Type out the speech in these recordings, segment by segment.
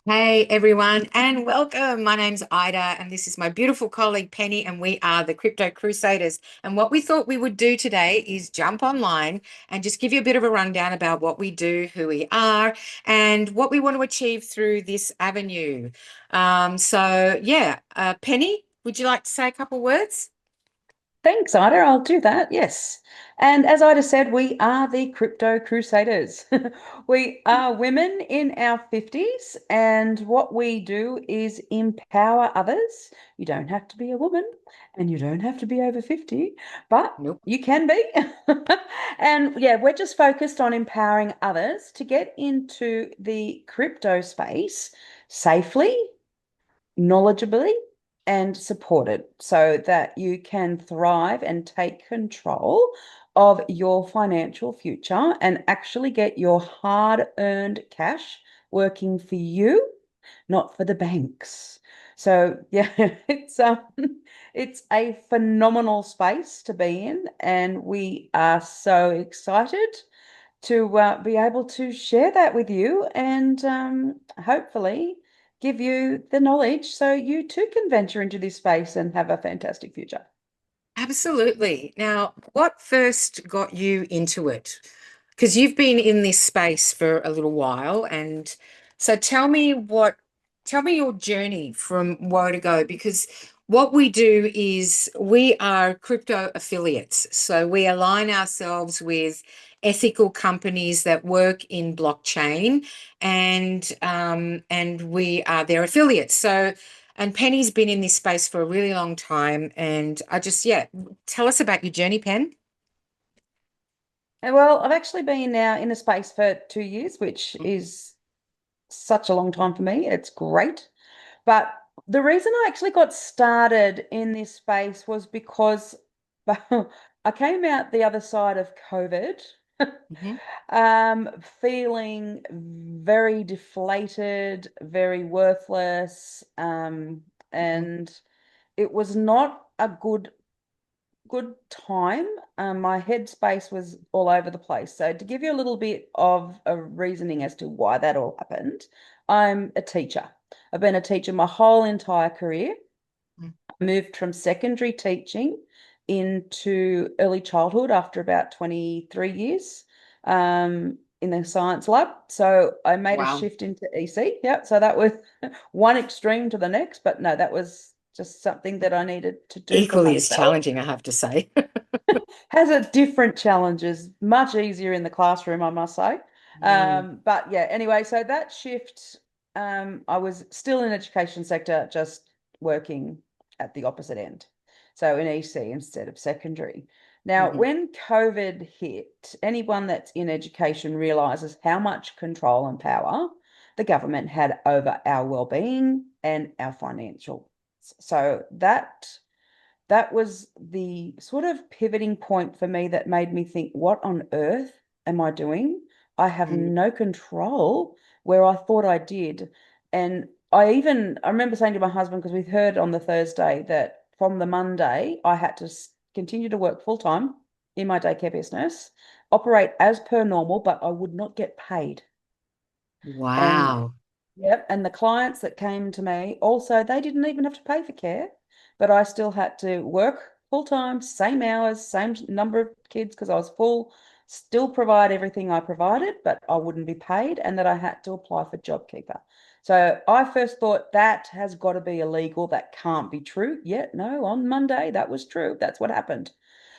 Hey everyone, and welcome. My name's Ida, and this is my beautiful colleague Penny, and we are the Crypto Crusaders. And what we thought we would do today is jump online and just give you a bit of a rundown about what we do, who we are, and what we want to achieve through this avenue. Penny, would you like to say a couple words? Thanks, Ida. I'll do that. Yes. And as Ida said, we are the Crypto Crusaders. We are women in our 50s, and what we do is empower others. You don't have to be a woman and you don't have to be over 50, but Nope. you can be. And yeah, we're just focused on empowering others to get into the crypto space safely, knowledgeably, and supported so that you can thrive and take control of your financial future and actually get your hard-earned cash working for you, not for the banks. So yeah, it's a phenomenal space to be in, and we are so excited to be able to share that with you and hopefully give you the knowledge so you too can venture into this space and have a fantastic future. Absolutely. Now, what first got you into it? Because you've been in this space for a little while, and so tell me your journey from where to go, because what we do is we are crypto affiliates. So we align ourselves with ethical companies that work in blockchain, and we are their affiliates. So and Penny's been in this space for a really long time. And tell us about your journey, Pen. And well, I've actually been now in the space for 2 years, which is such a long time for me. It's great. But the reason I actually got started in this space was because I came out the other side of COVID, Mhm. feeling very deflated, very worthless, Mhm. and it was not a good time. My headspace was all over the place. So, to give you a little bit of a reasoning as to why that all happened, I'm a teacher. I've been a teacher my whole entire career. I moved from secondary teaching into early childhood after about 23 years in the science lab. So, I made a Wow. shift into EC. Yeah. So, that was one extreme to the next. But no, that was just something that I needed to do for Equally as myself. challenging, I have to say. Has a different challenges, much easier in the classroom, I must say. Mm. But yeah, anyway, so that shift, I was still in education sector, just working at the opposite end. So in EC instead of secondary. Now, Mhm. when COVID hit, anyone that's in education realizes how much control and power the government had over our well-being and our financial. So that was the sort of pivoting point for me that made me think, what on earth am I doing? I have Mm. no control where I thought I did. And I remember saying to my husband, because we heard on the Thursday that from the Monday, I had to continue to work full time in my daycare business, operate as per normal, but I would not get paid. And Wow. yep, and the clients that came to me also, they didn't even have to pay for care, but I still had to work full time, same hours, same number of kids because I was full, still provide everything I provided, but I wouldn't be paid, and that I had to apply for JobKeeper. So I first thought that has got to be illegal. That can't be true. Yet, no, on Monday that was true. That's what happened.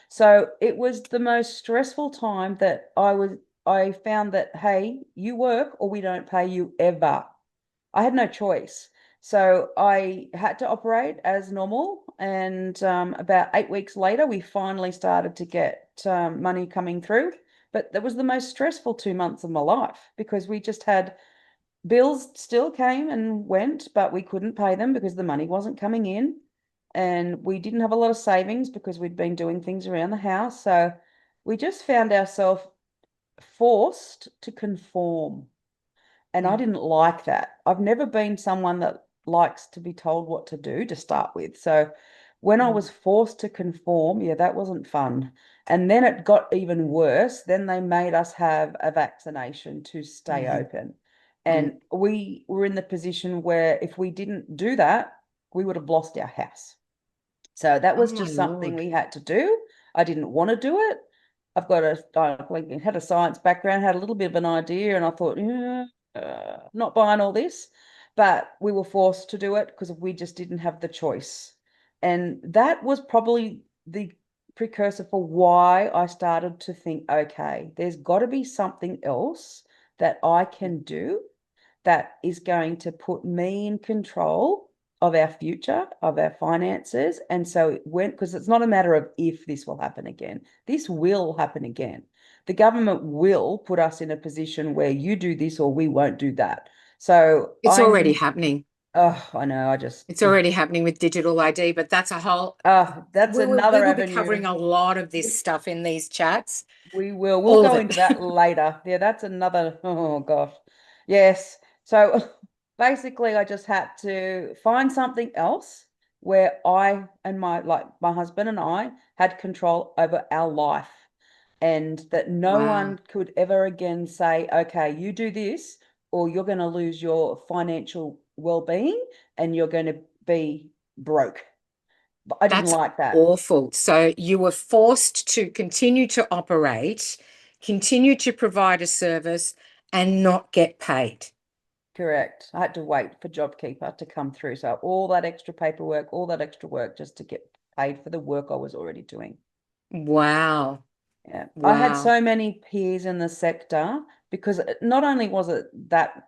So it was the most stressful time that I found that, hey, you work or we don't pay you ever. I had no choice. So I had to operate as normal. And about 8 weeks later, we finally started to get money coming through. But that was the most stressful 2 months of my life because we just had bills still came and went, but we couldn't pay them because the money wasn't coming in. And we didn't have a lot of savings because we'd been doing things around the house. So we just found ourselves forced to conform. And I Mm. didn't like that. I've never been someone that likes to be told what to do to start with. So when I Mm. was forced to conform, yeah, that wasn't fun. And then it got even worse. Then they made us have a vaccination to stay Mhm. open. Mm. And we were in the position where if we didn't do that, we would have lost our house. So that Oh was my just something Lord. we had to do. I didn't want to do it. I had a science background, had a little bit of an idea, and I thought, yeah, not buying all this. But we were forced to do it because we just didn't have the choice. And that was probably the precursor for why I started to think, okay, there's got to be something else that I can do that is going to put me in control of our future, of our finances. And so it went, because it's not a matter of if this will happen again, this will happen again. The government will put us in a position where you do this or we won't do that. So It's already happening. I know, I just, It's already happening with digital ID, but that's a whole, that's we another will be covering avenue. a lot of this stuff in these chats, We will. We'll all of go it. into that later. Yeah, that's another. Oh gosh. Yes. So basically, I just had to find something else where I and my husband and I had control over our life, and that no Wow. one could ever again say, "Okay, you do this, or you're going to lose your financial well-being, and you're going to be broke." But I didn't That's like that. awful. So you were forced to continue to operate, continue to provide a service, and not get paid. Correct. I had to wait for JobKeeper to come through. So all that extra paperwork, all that extra work just to get paid for the work I was already doing. Wow. Yeah. I had Wow. so many peers in the sector because not only was it that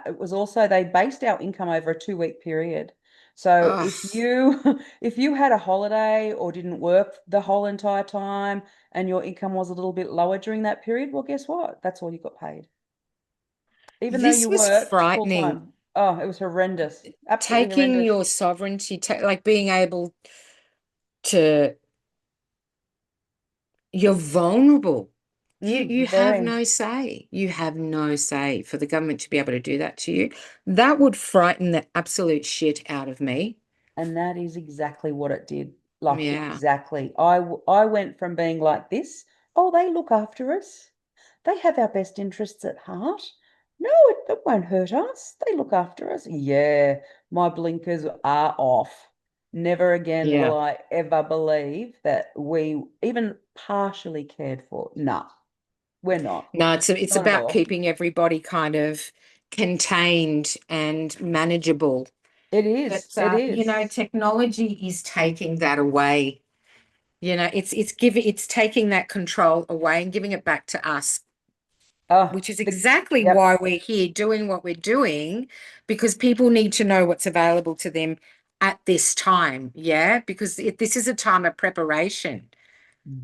it was also they based our income over a 2 week period. So if Oh, you if you had a holiday or didn't work the whole entire time and your income was a little bit lower during that period, well, guess what? That's all you got paid even though this you was worked full frightening. time. Oh, it was horrendous. Absolutely Taking horrendous. your sovereignty, like being able to, you're vulnerable. You have Very. no say. You have no say for the government to be able to do that to you. That would frighten the absolute shit out of me. And that is exactly what it did. Like Yeah. exactly. I went from being like this, oh, they look after us. They have our best interests at heart. No, it won't hurt us. They look after us. Yeah, my blinkers are off. Never again will Yeah. I ever believe that we even partially cared for. No, we're not. No, it's Not at about all. keeping everybody kind of contained and manageable. It is. But It you know, is. technology is taking that away. You know, it's taking that control away and giving it back to us, Oh, which is exactly yep, why we're here doing what we're doing, because people need to know what's available to them at this time. Yeah, because this is a time of preparation,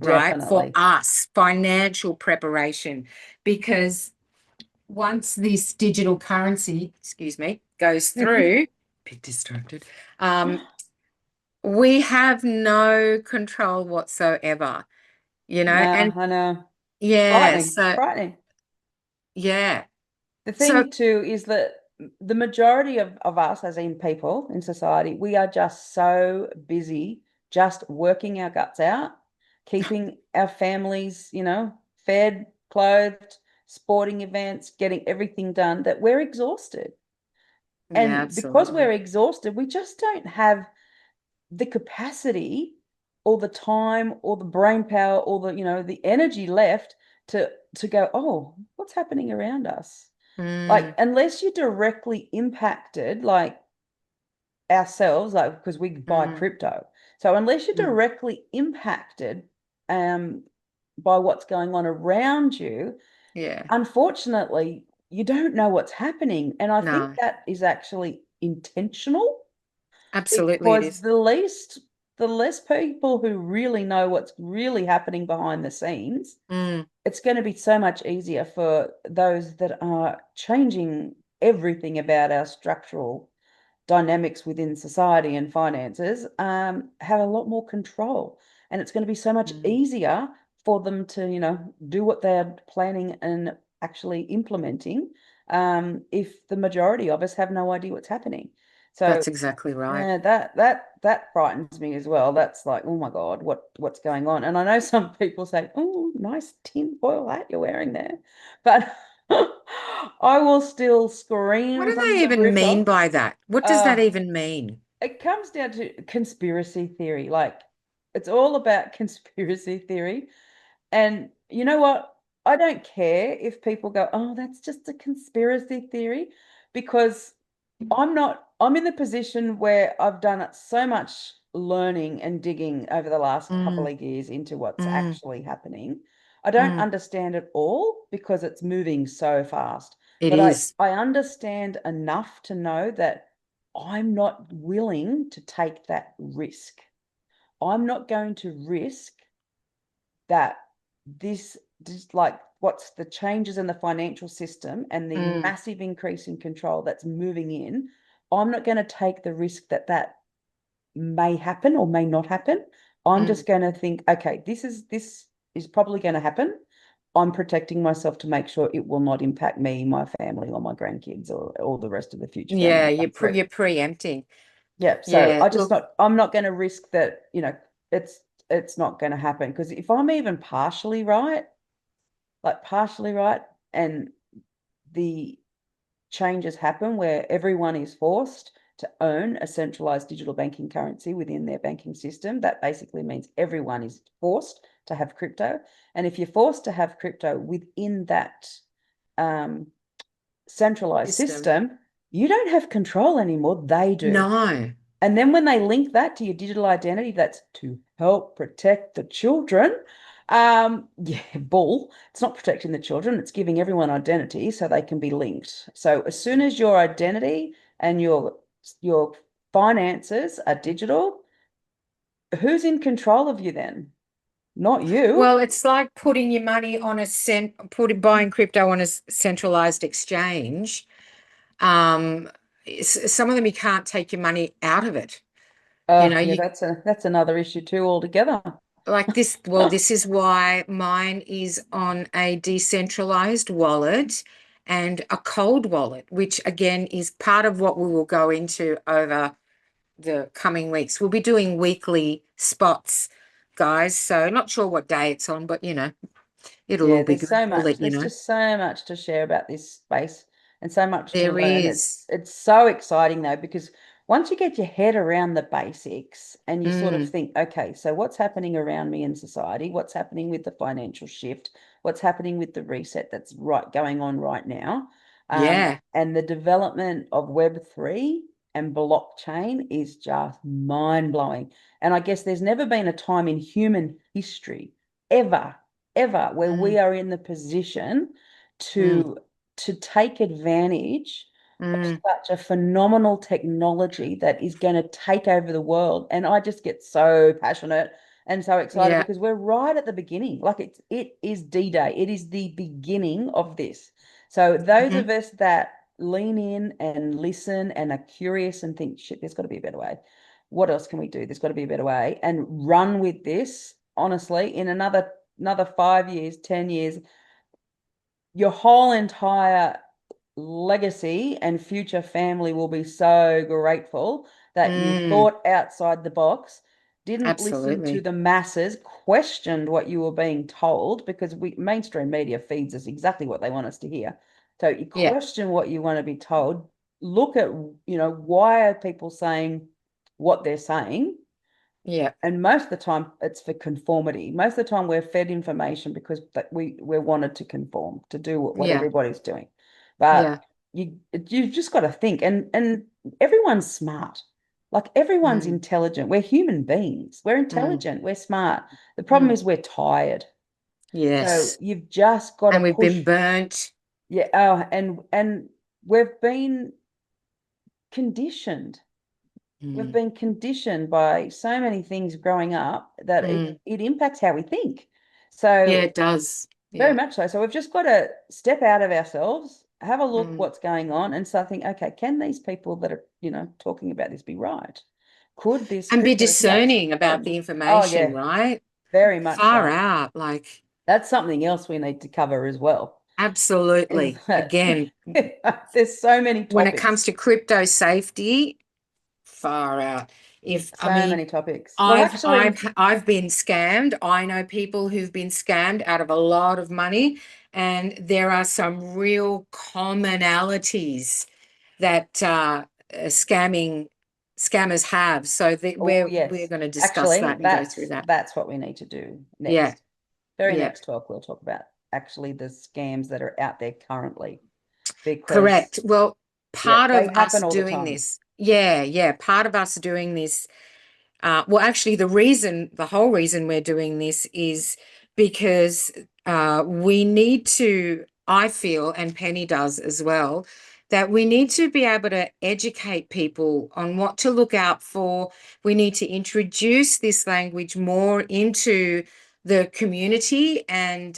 right? For definitely. us, financial preparation, because once this digital currency, excuse me, goes through, bit distracted, we have no control whatsoever, you know, No, and I know. yeah, Frightening, so frightening. yeah. The So thing too is that the majority of us, as in people in society, we are just so busy just working our guts out, keeping our families, fed, clothed, sporting events, getting everything done that we're exhausted. yeah, And because we're absolutely. exhausted, we just don't have the capacity or the time or the brain power or the energy left to go, oh, what's happening around us? Like, Mm, unless you're directly impacted, like ourselves, like because we buy mm, crypto. So unless you're mm, directly impacted um by what's going on around you, yeah, unfortunately, you don't know what's happening. And I think no, that is actually intentional absolutely it because is. the less people who really know what's really happening behind the scenes, Mm, it's going to be so much easier for those that are changing everything about our structural dynamics within society and finances have a lot more control. And it's going to be so much mm, easier for them to, do what they're planning and actually implementing if the majority of us have no idea what's happening. So that's exactly right. yeah, that frightens me as well. That's like, oh my God, what's going on? And I know some people say, oh, nice tin foil hat you're wearing there. But I will still What scream do from they the even mean rooftops. by that? What does that Uh, even mean? it comes down to conspiracy theory. Like, it's all about conspiracy theory. And you know what? I don't care if people go, oh, that's just a conspiracy theory, because I'm in the position where I've done it so much learning and digging over the last couple Mm, of years into what's mm, actually happening. I don't mm. understand it all because it's moving so fast, It but I, is. I understand enough to know that I'm not willing to take that risk. I'm not going to risk that this just like what's the changes in the financial system and the Mm, massive increase in control that's moving in. I'm not going to take the risk that that may happen or may not happen. I'm mm. just going to think, okay, this is probably going to happen. I'm protecting myself to make sure it will not impact me, my family, or my grandkids, or all the rest of the future family Yeah, that come through. you're preempting. Yeah, so Yeah, I just look, not I'm not going to risk that, it's it's not going to happen, because if I'm even partially right, like partially right, and the changes happen where everyone is forced to own a centralized digital banking currency within their banking system, that basically means everyone is forced to have crypto. And if you're forced to have crypto within that um, centralized system. system, you don't have control anymore. They do. No. And then when they link that to your digital identity, that's to help protect the children. Yeah, bull. It's not protecting the children, it's giving everyone identity so they can be linked. So as soon as your identity and your finances are digital, who's in control of you then? Not you. Well, it's like putting your money on a buying crypto on a centralized exchange. Um, some of them you can't take your money out of it. You know, Yeah, you that's another issue too altogether. like this. Well, this is why mine is on a decentralized wallet and a cold wallet, which again is part of what we will go into over the coming weeks. We'll be doing weekly spots, guys. So not sure what day it's on, but it'll all Yeah, be there's good. so We'll much. let you There's know. just so much to share about this space and so much to There learn. It's is. it's so exciting though, because once you get your head around the basics and you sort of Mm, think, okay, so what's happening around me in society? What's happening with the financial shift? What's happening with the reset that's right going on right now? yeah. And the development of Web3 and blockchain is just mind-blowing. And I guess there's never been a time in human history ever where we Mm, are in the position mm, to take advantage of mm, such a phenomenal technology that is going to take over the world. And I just get so passionate and so excited yeah. because we're right at the beginning. Like it is D-Day. It is the beginning of this. So those Hmm. of us that lean in and listen and are curious and think, shit, there's got to be a better way. What else can we do? There's got to be a better way. And run with this, honestly, in another 5 years, 10 years, your whole entire legacy and future family will be so grateful that you Mm, thought outside the box, didn't listen to absolutely. the masses, questioned what you were being told, because mainstream media feeds us exactly what they want us to hear. So you Yeah. question what you want to be told, look at, why are people saying what they're saying, Yeah. and most of the time it's for conformity. Most of the time we're fed information because we're wanted to conform to do what Yeah. everybody's doing. But Yeah. you've just got to think, and everyone's smart. Like everyone's Mm, intelligent. We're human beings. We're mm, intelligent. We're smart. The problem mm. is we're tired. So Yes. you've just got to And we've push. been burnt. Yeah. Oh, and we've been conditioned. We've Mm, been conditioned by so many things growing up that it, mm. it impacts how we think. Yeah, So it does. very Yeah. much so. So we've just got to step out of ourselves, have a look Mm. what's going on, and start thinking, okay, can these people that are, talking about this be right? Could this And be crypto? Yes. discerning about the Oh information, yeah, right? very much Far so. out. Like, That's something else we need to cover as well. Is absolutely. that Again, there's so many when it comes topics. to crypto safety, far out. If I So mean, many topics. Well, I've actually, I've I've been scammed. I know people who've been scammed out of a lot of money, and there are some real commonalities that scammers have. So that Oh, we're yes. going to discuss Actually, that and go through that's that. that's what we need to do Yeah, next. Very yeah, next talk, we'll talk about actually the scams that are out there currently because correct. Well, yeah, part they of us happen all the doing time. this, yeah, part of us doing this. Well, actually, the whole reason we're doing this is because we need to, I feel, and Penny does as well, that we need to be able to educate people on what to look out for. We need to introduce this language more into the community, and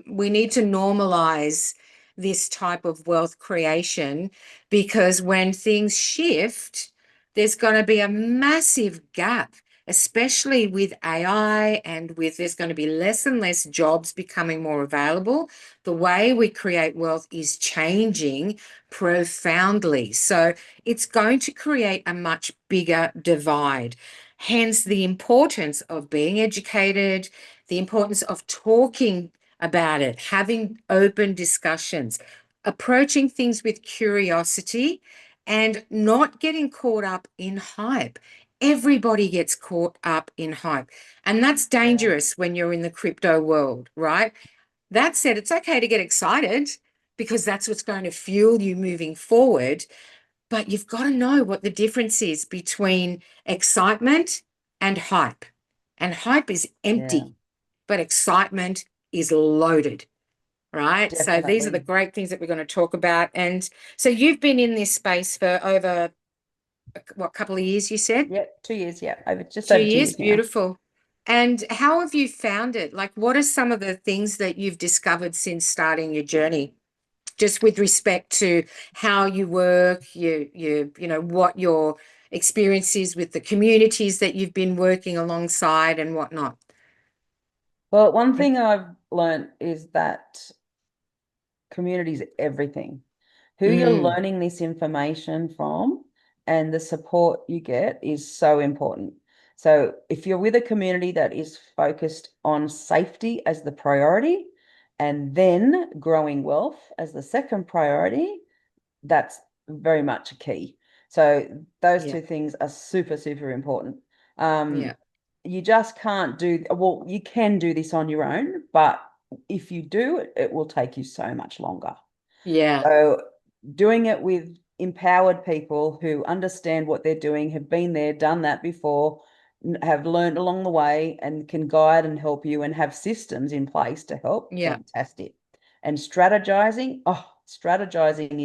we need to normalize this type of wealth creation because when things shift, there's going to be a massive gap, especially with AI and with there's going to be less and less jobs becoming more available. The way we create wealth is changing profoundly. So it's going to create a much bigger divide. Hence, the importance of being educated, the importance of talking about it, having open discussions, approaching things with curiosity and not getting caught up in hype. Everybody gets caught up in hype, and that's Yeah. dangerous when you're in the crypto world, right? That said, it's okay to get excited because that's what's going to fuel you moving forward. But you've got to know what the difference is between excitement and hype. And hype is Yeah, empty, but excitement is loaded, right? So these are the definitely. great things that we're going to talk about. And so you've been in this space for over what, couple of years, you said? Yeah, 2 years. Yeah, over just Two over two years, years now. beautiful. And how have you found it? Like, what are some of the things that you've discovered since starting your journey? Just with respect to how you work, what your experience is with the communities that you've been working alongside and whatnot. Well, one thing I've learned is that community is everything. Who you're Mm, learning this information from and the support you get is so important. So, if you're with a community that is focused on safety as the priority and then growing wealth as the second priority, that's very much a key. So, those yeah, two things are super, super important. Um, yeah, you just can't do, well, you can do this on your own, but if you do, it will take you so much longer. yeah, So doing it with empowered people who understand what they're doing, have been there, done that before, have learned along the way and can guide and help you and have systems in place to help, yeah. fantastic. And strategizing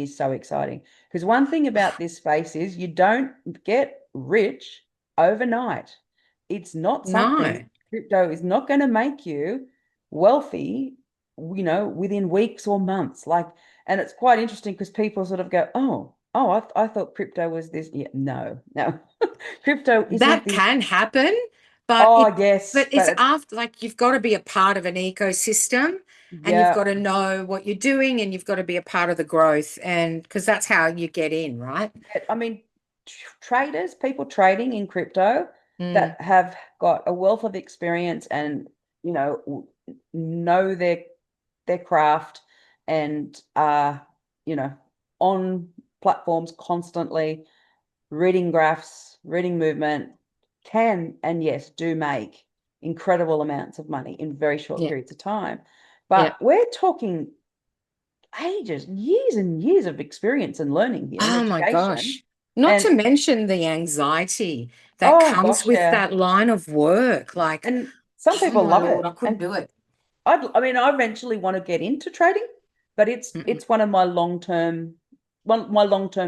is so exciting. Because one thing about this space is you don't get rich overnight. It's not something, No, crypto is not going to make you wealthy, within weeks or months. And it's quite interesting because people sort of go, I thought crypto was this. Yeah, no, no. Crypto isn't that this. can happen, but Oh, yes, it's after, like, you've got to be a part of an ecosystem and you've yeah. got to know what you're doing and you've got to be a part of the growth, and because that's how you get in, right? I mean, traders, people trading in crypto Mm, that have got a wealth of experience and, know their craft and are, you know, on platforms constantly reading graphs, reading movement, can and yes, do make incredible amounts of money in very short yeah, periods of time. yeah. But we're talking ages, years and years of experience and learning here and Oh my education. gosh. Not And to mention the anxiety that oh comes gosh, with yeah. that line of work. Like, And some oh people my love Lord, I it. couldn't And do it. I eventually want to get into trading, but it's Mm-mm. it's one my long-term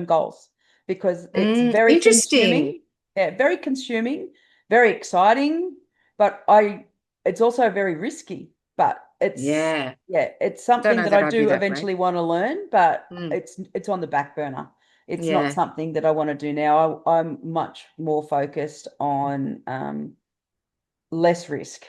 goals because it's very Interesting. consuming. Yeah, very consuming, very exciting, but I it's also very risky. But Yeah. it's Don't something know that that I I'd be do that brave. eventually want to learn, but Mm, it's on the back burner. It's not yeah. something that I want to do now. I'm much more focused on less risk,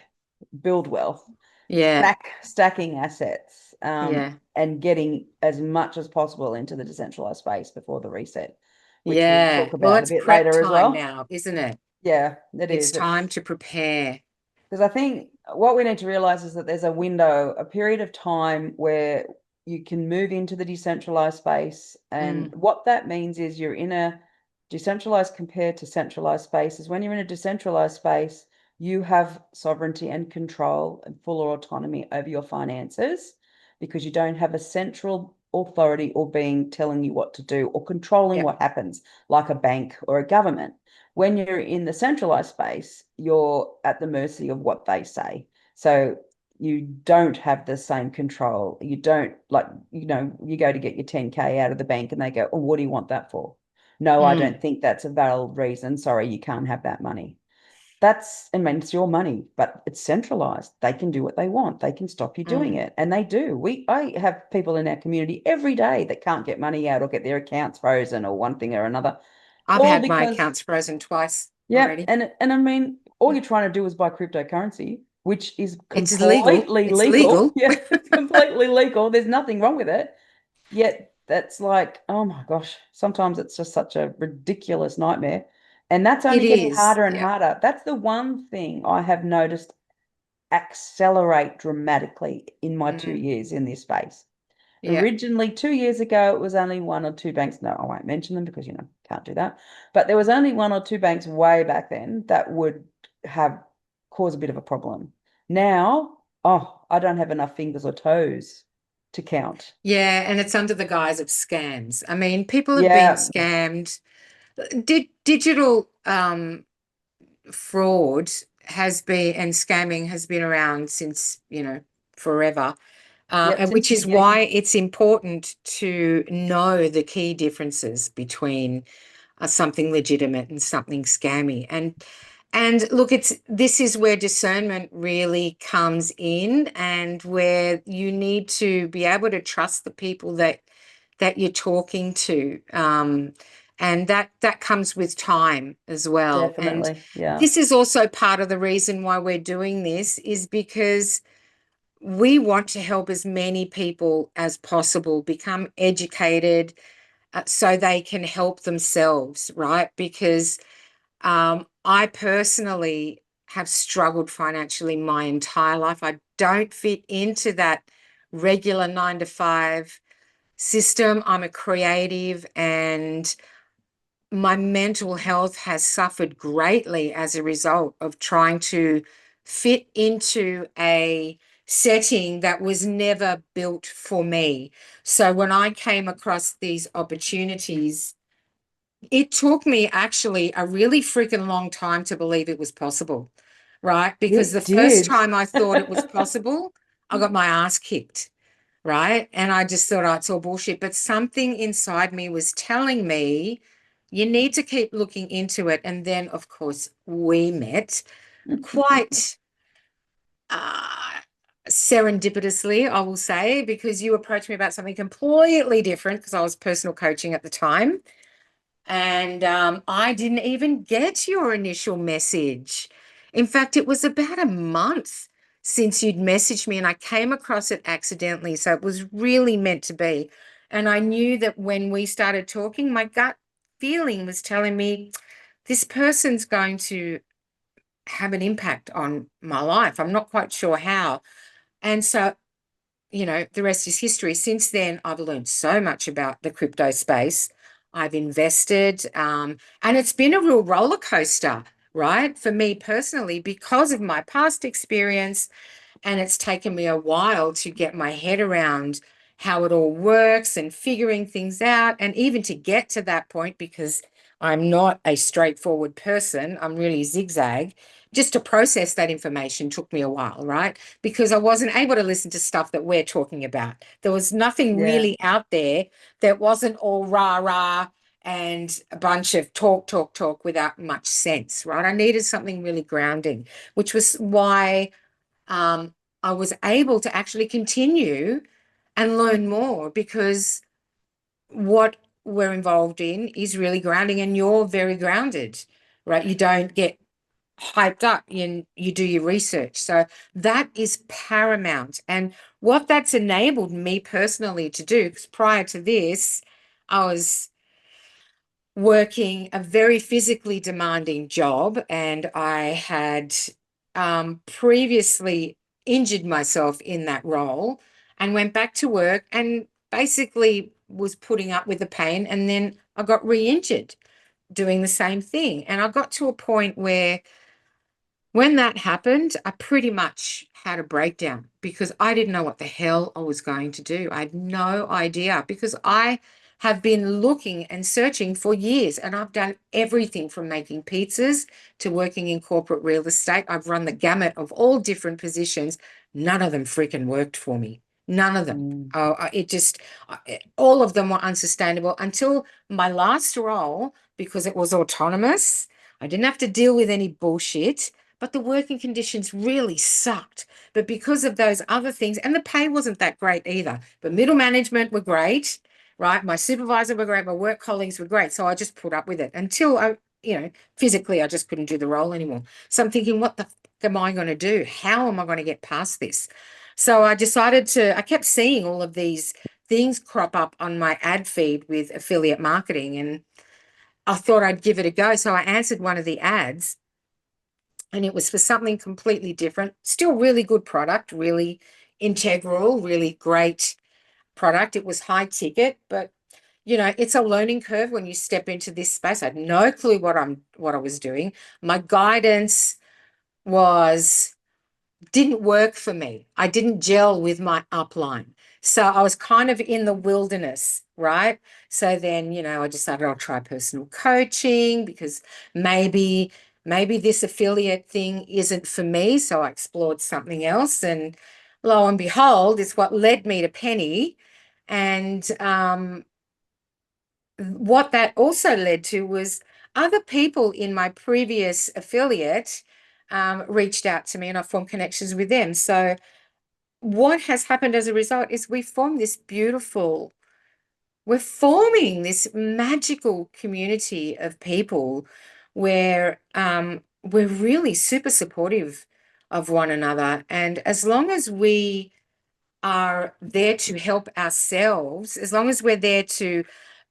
build wealth, Yeah. stacking assets, Yeah. and getting as much as possible into the decentralized space before the reset, which we'll Yeah. talk Well, about a it's bit prep later as time well. now, isn't it? Yeah, it It's is. time It's to prepare. because I think what we need to realize is that there's a window, a period of time where you can move into the decentralized space. And Mm, what that means is you're in a decentralized compared to centralized spaces. When you're in a decentralized space, you have sovereignty and control and fuller autonomy over your finances because you don't have a central authority or being telling you what to do or controlling yeah. what happens, like a bank or a government. When you're in the centralized space, you're at the mercy of what they say. So you don't have the same control. You don't like, you go to get your 10K out of the bank and they go, oh, what do you want that for? No, I Mm, don't think that's a valid reason. Sorry, you can't have that money. I mean, it's your money, but it's centralized. They can do what they want. They can stop you doing mm. it. And they do. I have people in our community every day that can't get money out or get their accounts frozen or one thing or another, I've all had my because accounts frozen twice yeah, already. and I mean, all you're trying to do is buy cryptocurrency, which is It's illegal. completely It's legal. legal. Yeah, it's completely legal. There's nothing wrong with it. Yet that's like, oh my gosh, sometimes it's just such a ridiculous nightmare. And that's It only getting is. harder and Yeah. harder. That's the one thing I have noticed accelerate dramatically in my two Mm, years in this space. yeah. Originally, 2 years ago, it was only one or two banks. No, I won't mention them because, can't do that. But there was only one or two banks way back then that would have cause a bit of a problem. Now, oh, I don't have enough fingers or toes to count. Yeah. And it's under the guise of scams. I mean, people have been Yeah. scammed. Digital fraud has been and scamming has been around since, forever. Yep. And Since which the is beginning. why it's important to know the key differences between something legitimate and something scammy. And look, this is where discernment really comes in, and where you need to be able to trust the people that you're talking to. And that comes with time as well. And Definitely. Yeah. this is also part of the reason why we're doing this is because we want to help as many people as possible become educated so they can help themselves, right? Because I personally have struggled financially my entire life. I don't fit into that regular 9 to 5 system. I'm a creative, and my mental health has suffered greatly as a result of trying to fit into a setting that was never built for me. So when I came across these opportunities, it took me actually a really freaking long time to believe it was possible, right? Because the It first did. time I thought it was possible, I got my ass kicked, right? And I just thought, oh, it's all bullshit. But something inside me was telling me, you need to keep looking into it. And then, of course, we met quite uh, serendipitously, I will say, because you approached me about something completely different because I was personal coaching at the time. And I didn't even get your initial message. In fact, it was about a month since you'd messaged me, and I came across it accidentally. So it was really meant to be. And I knew that when we started talking, my gut feeling was telling me this person's going to have an impact on my life. I'm not quite sure how. And so the rest is history. Since then, I've learned so much about the crypto space. I've invested, and it's been a real roller coaster, right? For me personally, because of my past experience, and it's taken me a while to get my head around how it all works and figuring things out, and even to get to that point, because I'm not a straightforward person, I'm really zigzag. Just to process that information took me a while, right? Because I wasn't able to listen to stuff that we're talking about. There was nothing Yeah. really out there that wasn't all rah rah and a bunch of talk, talk, talk without much sense, right? I needed something really grounding, which was why um, I was able to actually continue and learn more, because what we're involved in is really grounding, and you're very grounded, right? You don't get hyped up, you do your research. So that is paramount. And what that's enabled me personally to do, because prior to this, I was working a very physically demanding job, and I had previously injured myself in that role and went back to work and basically was putting up with the pain. And then I got re-injured doing the same thing. And I got to a point where when that happened, I pretty much had a breakdown because I didn't know what the hell I was going to do. I had no idea because I have been looking and searching for years, and I've done everything from making pizzas to working in corporate real estate. I've run the gamut of all different positions. None of them freaking worked for me. None of them. Mm. Oh, it just, all of them were unsustainable until my last role, because it was autonomous. I didn't have to deal with any bullshit, but the working conditions really sucked. But because of those other things, and the pay wasn't that great either, but middle management were great, right? My supervisor were great, my work colleagues were great. So I just put up with it until physically I just couldn't do the role anymore. So I'm thinking, what the fuck am I going to do? How am I going to get past this? So I kept seeing all of these things crop up on my ad feed with affiliate marketing, and I thought I'd give it a go. So I answered one of the ads, and it was for something completely different. Still really good product, really integral, really great product. It was high ticket, but it's a learning curve when you step into this space. I had no clue what I was doing. My guidance was didn't work for me. I didn't gel with my upline. So I was kind of in the wilderness, right? So then, I decided I'll try personal coaching because maybe this affiliate thing isn't for me. So I explored something else. And lo and behold, it's what led me to Penny. And what that also led to was other people in my previous affiliate reached out to me, and I formed connections with them. So what has happened as a result is we're forming this magical community of people where we're really super supportive of one another. And as long as we are there to help ourselves, as long as we're there to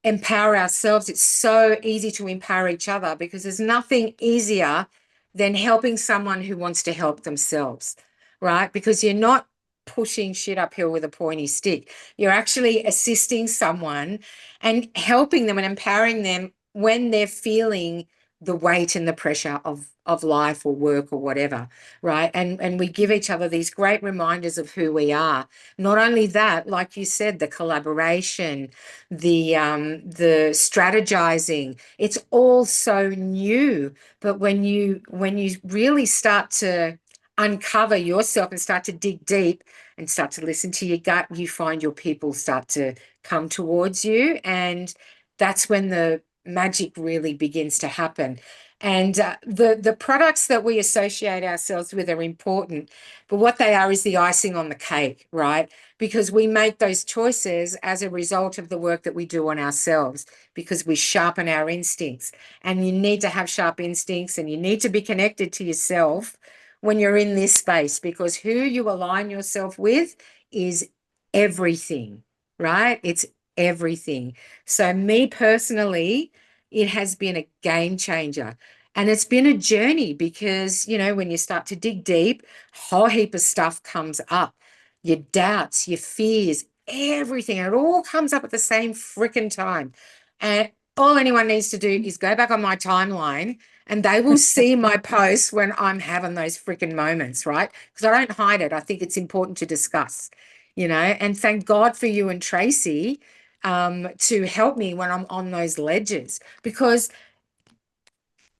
empower ourselves, it's so easy to empower each other because there's nothing easier than helping someone who wants to help themselves, right? Because you're not pushing shit uphill with a pointy stick. You're actually assisting someone and helping them and empowering them when they're feeling the weight and the pressure of life or work or whatever, right? And we give each other these great reminders of who we are. Not only that, like you said, the collaboration, the strategizing, it's all so new. But when you really start to uncover yourself and start to dig deep and start to listen to your gut, you find your people start to come towards you. And that's when the magic really begins to happen. And the products that we associate ourselves with are important, but what they are is the icing on the cake, right? Because we make those choices as a result of the work that we do on ourselves, because we sharpen our instincts. And you need to have sharp instincts, and you need to be connected to yourself when you're in this space, because who you align yourself with is everything, right? It's everything. So, me personally, it has been a game changer. And it's been a journey because, when you start to dig deep, a whole heap of stuff comes up. Your doubts, your fears, everything. It all comes up at the same freaking time. And all anyone needs to do is go back on my timeline and they will see my posts when I'm having those freaking moments, right? Because I don't hide it. I think it's important to discuss, and thank God for you and Tracy to help me when I'm on those ledges, because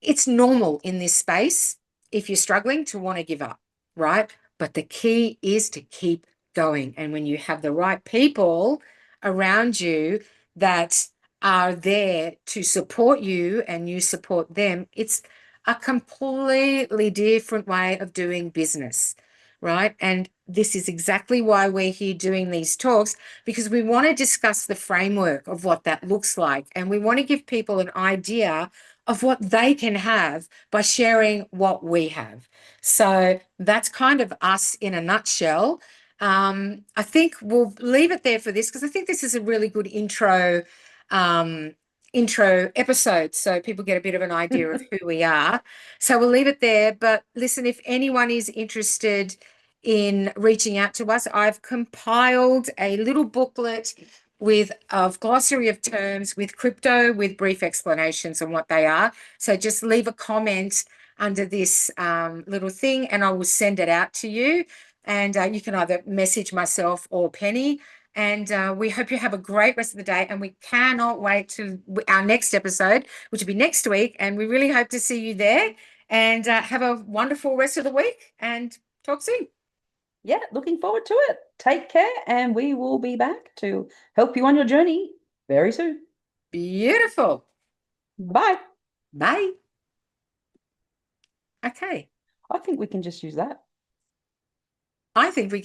it's normal in this space if you're struggling to want to give up, right? But the key is to keep going. And when you have the right people around you that are there to support you and you support them, it's a completely different way of doing business, right? And this is exactly why we're here doing these talks, because we want to discuss the framework of what that looks like. And we want to give people an idea of what they can have by sharing what we have. So that's kind of us in a nutshell. I think we'll leave it there for this because I think this is a really good intro intro episode so people get a bit of an idea of who we are. So we'll leave it there. But listen, if anyone is interested in reaching out to us, I've compiled a little booklet with a glossary of terms with crypto with brief explanations on what they are. So just leave a comment under this little thing and I will send it out to you. And you can either message myself or Penny. And we hope you have a great rest of the day. And we cannot wait to our next episode, which will be next week. And we really hope to see you there. And have a wonderful rest of the week and talk soon. Yeah, looking forward to it. Take care, and we will be back to help you on your journey very soon. Beautiful. Bye. Bye. Okay. I think we can just use that. I think we